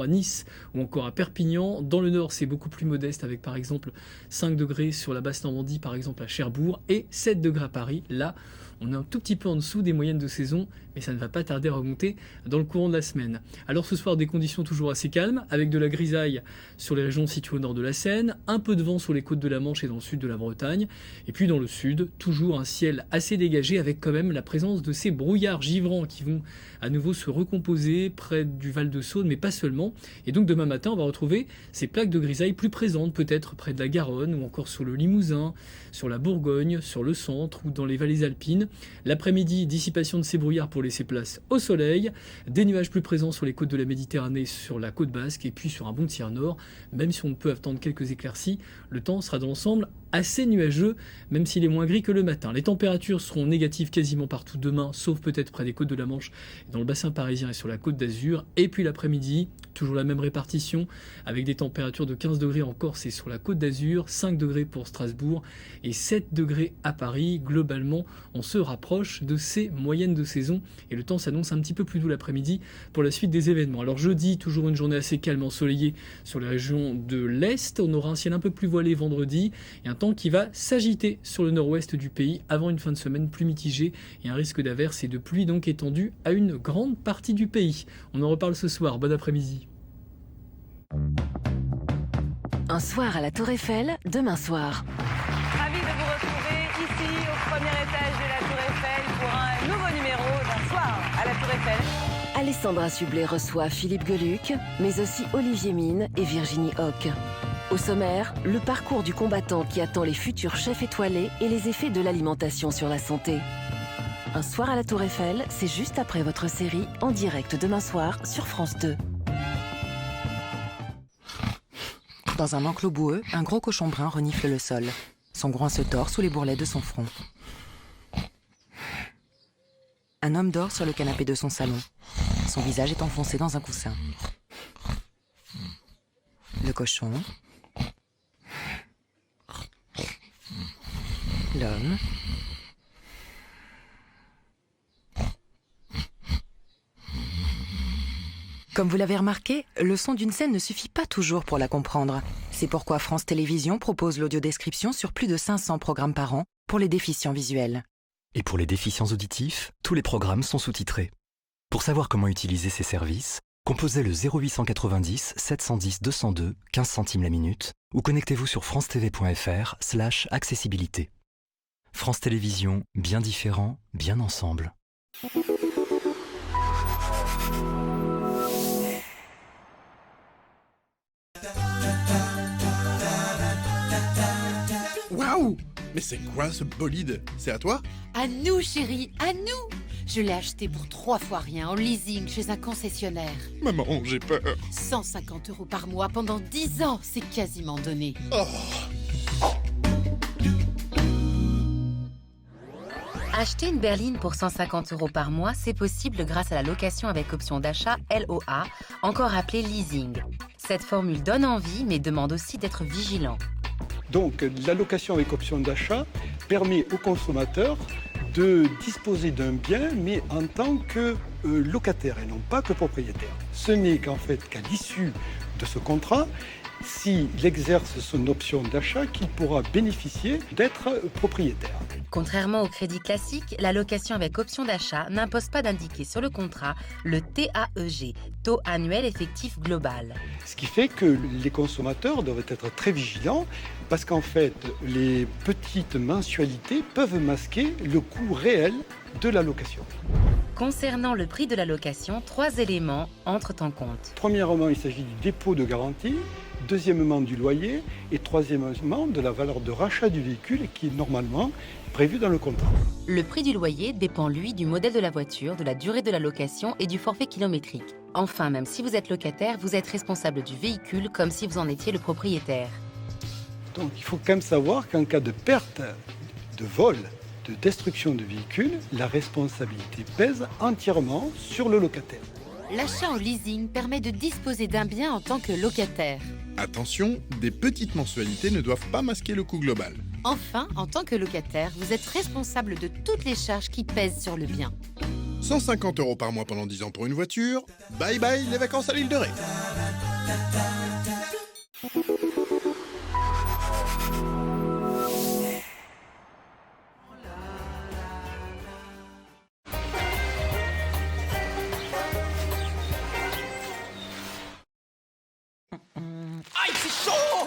à Nice ou encore à Perpignan. Dans le nord, c'est beaucoup plus modeste avec par exemple 5 degrés sur la basse Normandie, par exemple à Cherbourg, et 7 degrés à Paris. Là, on est un tout petit peu en dessous des moyennes de saison, mais ça ne va pas tarder à remonter dans le courant de la semaine. Alors ce soir, des conditions toujours assez calmes, avec de la grisaille sur les régions situées au nord de la Seine, un peu de vent sur les côtes de la Manche et dans le sud de la Bretagne, et puis dans le sud, toujours un ciel assez dégagé avec quand même la présence de ces brouillards givrants qui vont à nouveau se recomposer près du Val-de-Saône, mais pas seulement. Et donc demain matin, on va retrouver ces plaques de grisaille plus présentes, peut-être près de la Garonne ou encore sur le Limousin, sur la Bourgogne, sur le centre ou dans les vallées alpines. L'après-midi, dissipation de ces brouillards pour laisser place au soleil, des nuages plus présents sur les côtes de la Méditerranée, sur la côte basque et puis sur un bon tiers nord. Même si on peut attendre quelques éclaircies, le temps sera dans l'ensemble assez nuageux, même s'il est moins gris que le matin. Les températures seront négatives quasiment partout demain, sauf peut-être près des côtes de la Manche, dans le bassin parisien et sur la côte d'Azur. Et puis l'après-midi, toujours la même répartition, avec des températures de 15 degrés en Corse et sur la côte d'Azur, 5 degrés pour Strasbourg et 7 degrés à Paris. Globalement, on se rapproche de ces moyennes de saison et le temps s'annonce un petit peu plus doux l'après-midi pour la suite des événements. Alors jeudi, toujours une journée assez calme, ensoleillée sur les régions de l'Est. On aura un ciel un peu plus voilé vendredi et un temps qui va s'agiter sur le nord-ouest du pays avant une fin de semaine plus mitigée et un risque d'averse et de pluie donc étendu à une grande partie du pays. On en reparle ce soir. Bon après-midi. Un soir à la Tour Eiffel, demain soir. Ravi de vous retrouver ici au premier étage de la Tour Eiffel pour un nouveau numéro d'un soir à la Tour Eiffel. Alessandra Sublet reçoit Philippe Geluck, mais aussi Olivier Mine et Virginie Hoc. Au sommaire, le parcours du combattant qui attend les futurs chefs étoilés et les effets de l'alimentation sur la santé. Un soir à la Tour Eiffel, c'est juste après votre série en direct demain soir sur France 2. Dans un enclos boueux, un gros cochon brun renifle le sol. Son groin se tord sous les bourrelets de son front. Un homme dort sur le canapé de son salon. Son visage est enfoncé dans un coussin. Le cochon. L'homme. Comme vous l'avez remarqué, le son d'une scène ne suffit pas toujours pour la comprendre. C'est pourquoi France Télévisions propose l'audiodescription sur plus de 500 programmes par an pour les déficients visuels. Et pour les déficients auditifs, tous les programmes sont sous-titrés. Pour savoir comment utiliser ces services, composez le 0890 710 202 15 centimes la minute ou connectez-vous sur francetv.fr/accessibilité. France Télévisions, bien différent, bien ensemble. Waouh! Mais c'est quoi ce bolide? C'est à toi? À nous, chérie, à nous! Je l'ai acheté pour 3 fois rien en leasing chez un concessionnaire. Maman, j'ai peur. 150 € par mois pendant 10 ans, c'est quasiment donné. Oh. Acheter une berline pour 150 € par mois, c'est possible grâce à la location avec option d'achat LOA, encore appelée leasing. Cette formule donne envie, mais demande aussi d'être vigilant. Donc, la location avec option d'achat permet aux consommateurs de disposer d'un bien, mais en tant que locataire et non pas que propriétaire. Ce n'est qu'en fait qu'à l'issue de ce contrat, s'il exerce son option d'achat, qu'il pourra bénéficier d'être propriétaire. Contrairement au crédit classique, la location avec option d'achat n'impose pas d'indiquer sur le contrat le TAEG, taux annuel effectif global. Ce qui fait que les consommateurs doivent être très vigilants parce qu'en fait, les petites mensualités peuvent masquer le coût réel de la location. Concernant le prix de la location, 3 éléments entrent en compte. Premièrement, il s'agit du dépôt de garantie. Deuxièmement, du loyer. Et troisièmement, de la valeur de rachat du véhicule qui est normalement prévue dans le contrat. Le prix du loyer dépend, lui, du modèle de la voiture, de la durée de la location et du forfait kilométrique. Enfin, même si vous êtes locataire, vous êtes responsable du véhicule comme si vous en étiez le propriétaire. Donc il faut quand même savoir qu'en cas de perte, de vol, de destruction de véhicule, la responsabilité pèse entièrement sur le locataire. L'achat en leasing permet de disposer d'un bien en tant que locataire. Attention, des petites mensualités ne doivent pas masquer le coût global. Enfin, en tant que locataire, vous êtes responsable de toutes les charges qui pèsent sur le bien. 150 € par mois pendant 10 ans pour une voiture. Bye bye les vacances à l'île de Ré.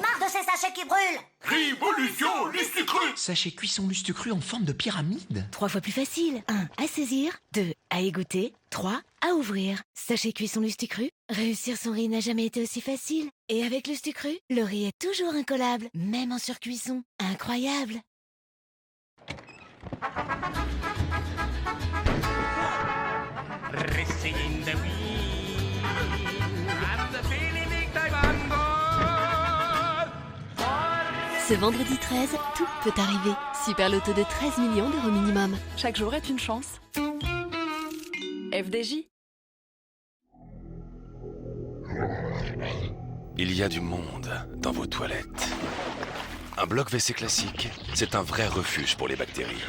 Marre de ces sachets qui brûlent. Révolution Lustucru. Sachet cuisson Lustucru en forme de pyramide. 3 fois plus facile. 1. À saisir. 2. À égoutter. 3. À ouvrir. Sachet cuisson Lustucru. Réussir son riz n'a jamais été aussi facile. Et avec Lustucru, le riz est toujours incollable, même en surcuisson. Incroyable. Ce vendredi 13, tout peut arriver. Super loto de 13 millions d'euros minimum. Chaque jour est une chance. FDJ. Il y a du monde dans vos toilettes. Un bloc WC classique, c'est un vrai refuge pour les bactéries.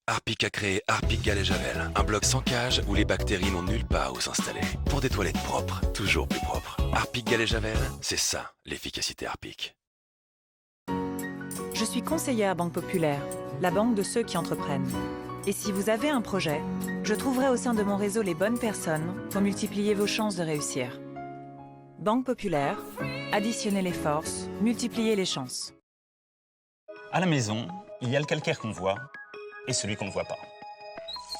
Harpic a créé Harpic Gal et Javel, un bloc sans cage où les bactéries n'ont nulle part où s'installer. Pour des toilettes propres, toujours plus propres. Harpic Gal et Javel, c'est ça, l'efficacité Harpic. Je suis conseillère Banque Populaire, la banque de ceux qui entreprennent. Et si vous avez un projet, je trouverai au sein de mon réseau les bonnes personnes pour multiplier vos chances de réussir. Banque Populaire, additionnez les forces, multipliez les chances. À la maison, il y a le calcaire qu'on voit et celui qu'on ne voit pas.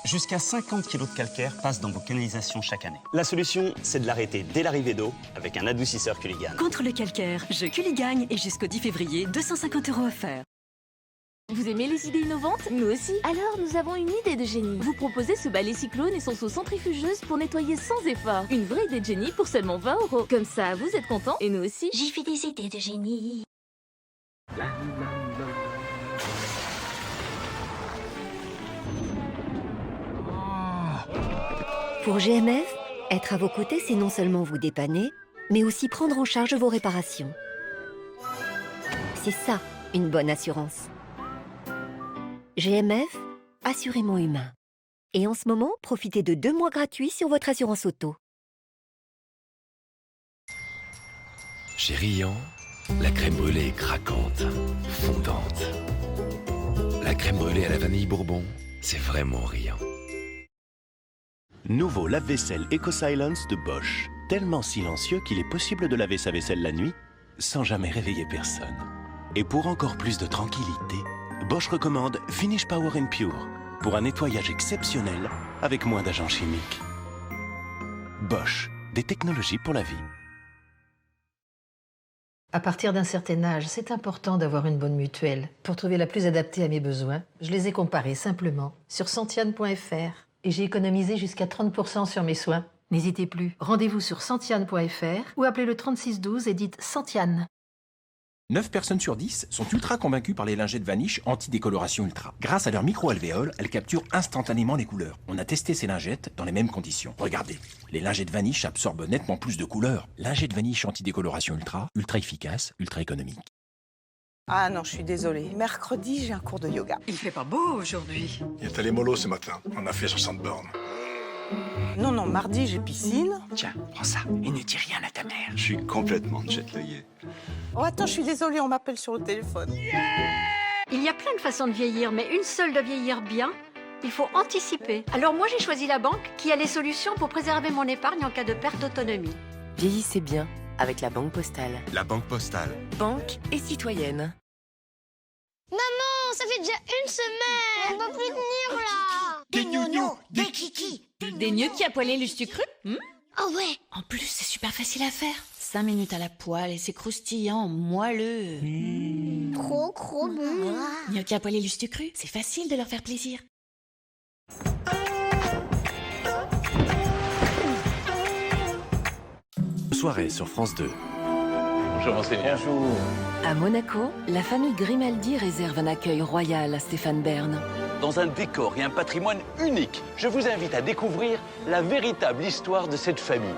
Jusqu'à 50 kg de calcaire passent dans vos canalisations chaque année. La solution, c'est de l'arrêter dès l'arrivée d'eau avec un adoucisseur Culligan. Contre le calcaire, je Culligan et jusqu'au 10 février, 250 € offerts. Vous aimez les idées innovantes? Nous aussi. Alors, nous avons une idée de génie. Vous proposez ce balai cyclone et son seau centrifugeuse pour nettoyer sans effort. Une vraie idée de génie pour seulement 20 €. Comme ça, vous êtes contents et nous aussi. J'y fais des idées de génie. Pour GMF, être à vos côtés, c'est non seulement vous dépanner, mais aussi prendre en charge vos réparations. C'est ça, une bonne assurance. GMF, assurément humain. Et en ce moment, profitez de 2 mois gratuits sur votre assurance auto. Chez Riant, la crème brûlée est craquante, fondante. La crème brûlée à la vanille bourbon, c'est vraiment Riant. Nouveau lave-vaisselle EcoSilence de Bosch. Tellement silencieux qu'il est possible de laver sa vaisselle la nuit sans jamais réveiller personne. Et pour encore plus de tranquillité, Bosch recommande Finish Power and Pure pour un nettoyage exceptionnel avec moins d'agents chimiques. Bosch, des technologies pour la vie. À partir d'un certain âge, c'est important d'avoir une bonne mutuelle. Pour trouver la plus adaptée à mes besoins, je les ai comparées simplement sur Santiane.fr. Et j'ai économisé jusqu'à 30% sur mes soins. N'hésitez plus, rendez-vous sur Santiane.fr ou appelez le 3612 et dites Santiane. 9 personnes sur 10 sont ultra convaincues par les lingettes Vanish anti-décoloration ultra. Grâce à leur micro-alvéoles, elles capturent instantanément les couleurs. On a testé ces lingettes dans les mêmes conditions. Regardez, les lingettes Vanish absorbent nettement plus de couleurs. Lingettes Vanish anti-décoloration ultra, ultra efficace, ultra économique. Ah non, je suis désolée. Mercredi, j'ai un cours de yoga. Il fait pas beau aujourd'hui. Il y a les mollo ce matin. On a fait 60 bornes. Non, mardi, j'ai piscine. Tiens, prends ça et ne dis rien à ta mère. Je suis complètement jetlagué. Oh, attends, je suis désolée, on m'appelle sur le téléphone. Il y a plein de façons de vieillir, mais une seule de vieillir bien, il faut anticiper. Alors moi, j'ai choisi la banque qui a les solutions pour préserver mon épargne en cas de perte d'autonomie. Vieillissez bien avec la Banque Postale. La Banque Postale. Banque et citoyenne. Maman, ça fait déjà une semaine. On peut plus tenir là. Des gnous, des kikis. Des gnocchis à poêler Lustucru. Oh ouais. En plus, c'est super facile à faire. 5 minutes à la poêle et c'est croustillant, moelleux. Trop bon. Gnocchis à poêler Lustucru, c'est facile de leur faire plaisir. Soirée sur France 2. Bonjour monseigneur. Bonjour. À Monaco, la famille Grimaldi réserve un accueil royal à Stéphane Bern. Dans un décor et un patrimoine unique, je vous invite à découvrir la véritable histoire de cette famille.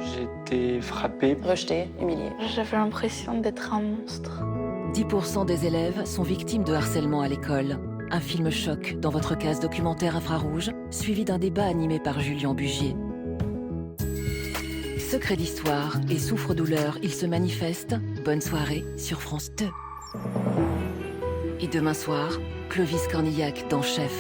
J'étais frappé, rejeté, humilié. J'avais l'impression d'être un monstre. 10% des élèves sont victimes de harcèlement à l'école. Un film choc dans votre case documentaire infrarouge, suivi d'un débat animé par Julien Bugier. secret d'histoire et souffre-douleur, il se manifeste. Bonne soirée sur France 2. Et demain soir, Clovis Cornillac dans Chef.